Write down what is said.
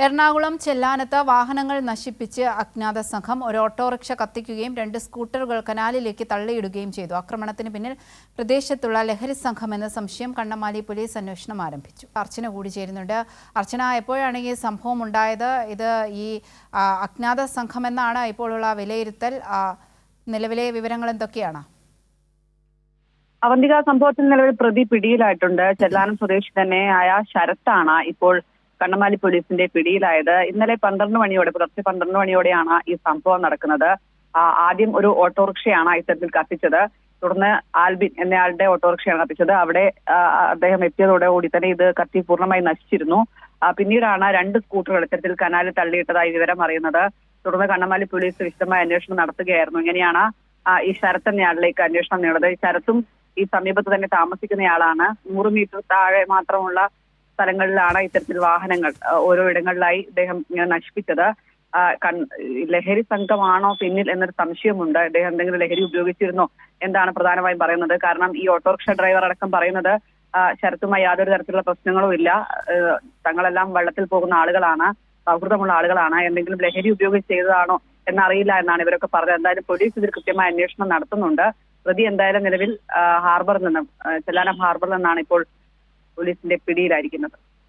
എറണാകുളം ചെല്ലാനത്ത് വാഹനങ്ങൾ നശിപ്പിച്ച് അജ്ഞാത സംഘം ഒരു ഓട്ടോറിക്ഷ കത്തിക്കുകയും 2 സ്കൂട്ടറുകൾ കനാലിലേക്ക് തള്ളിയിടുകയും ചെയ്തു. ആക്രമണത്തിന് പിന്നിൽ പ്രദേശത്തുള്ള ലഹരി സംഘമെന്ന സംശയം കണ്ണമാലി പോലീസ് അന്വേഷണം ആരംഭിച്ചു. അർച്ചന കൂടി ചേരുന്നുണ്ട്. അർച്ചന, എപ്പോഴാണ് ഈ സംഭവം ഉണ്ടായത്? ഇത് ഈ അജ്ഞാത സംഘമെന്നാണ് ഇപ്പോഴുള്ള വിലയിരുത്തൽ. നിലവിലെ വിവരങ്ങൾ എന്തൊക്കെയാണ്? അവന്തിക, സംഭവത്തിൽ നിലവിൽ പ്രതി പിടിയിലായിട്ടുണ്ട്. ചെല്ലാനം സ്വദേശി തന്നെയായ ശരത്താണ് ഇപ്പോൾ കണ്ണമാലി പോലീസിന്റെ പിടിയിലായത്. ഇന്നലെ 12 മണിയോടെ, പുലർച്ചെ 12 മണിയോടെയാണ് ഈ സംഭവം നടക്കുന്നത്. ആദ്യം ഒരു ഓട്ടോറിക്ഷയാണ് ഇത്തരത്തിൽ കത്തിച്ചത്. തുടർന്ന് ആൽബിൻ എന്നയാളുടെ ഓട്ടോറിക്ഷയാണ് കത്തിച്ചത്. അവിടെ അദ്ദേഹം എത്തിയതോടുകൂടി തന്നെ ഇത് കത്തി പൂർണ്ണമായി നശിച്ചിരുന്നു. പിന്നീടാണ് 2 സ്കൂട്ടറുകൾ ഇത്തരത്തിൽ കനാലിൽ തള്ളിയിട്ടതായി വിവരം അറിയുന്നത്. തുടർന്ന് കണ്ണമാലി പോലീസ് വിശദമായ അന്വേഷണം നടത്തുകയായിരുന്നു. ഇങ്ങനെയാണ് ഈ ശരത്ത് എന്നയാളിലേക്ക് അന്വേഷണം നീളുന്നത്. ഈ ശരത്തും ഈ സമീപത്ത് തന്നെ താമസിക്കുന്നയാളാണ്. 100 മീറ്റർ താഴെ മാത്രമുള്ള സ്ഥലങ്ങളിലാണ് ഇത്തരത്തിൽ വാഹനങ്ങൾ ഓരോ ഇടങ്ങളിലായി ഇദ്ദേഹം ഇങ്ങനെ നശിപ്പിച്ചത്. ലഹരി സംഘമാണോ പിന്നിൽ എന്നൊരു സംശയമുണ്ട്. ഇദ്ദേഹം എന്തെങ്കിലും ലഹരി ഉപയോഗിച്ചിരുന്നോ എന്താണ് പ്രധാനമായും പറയുന്നത്. കാരണം ഈ ഓട്ടോറിക്ഷ ഡ്രൈവർ അടക്കം പറയുന്നത് ശരത്തുമായി യാതൊരു തരത്തിലുള്ള പ്രശ്നങ്ങളും ഇല്ല, തങ്ങളെല്ലാം വെള്ളത്തിൽ പോകുന്ന ആളുകളാണ്, സൗഹൃദമുള്ള ആളുകളാണ്, എന്തെങ്കിലും ലഹരി ഉപയോഗിച്ച് ചെയ്തതാണോ എന്നറിയില്ല എന്നാണ് ഇവരൊക്കെ പറഞ്ഞത്. എന്തായാലും പോലീസ് ഇതിൽ കൃത്യമായ അന്വേഷണം നടത്തുന്നുണ്ട്. പ്രതി എന്തായാലും നിലവിൽ ഹാർബറിൽ നിന്നും, ചെല്ലാനം ഹാർബറിൽ നിന്നാണ് ഇപ്പോൾ പോലീസിന്റെ പിടിയിലായിരിക്കുന്നത്.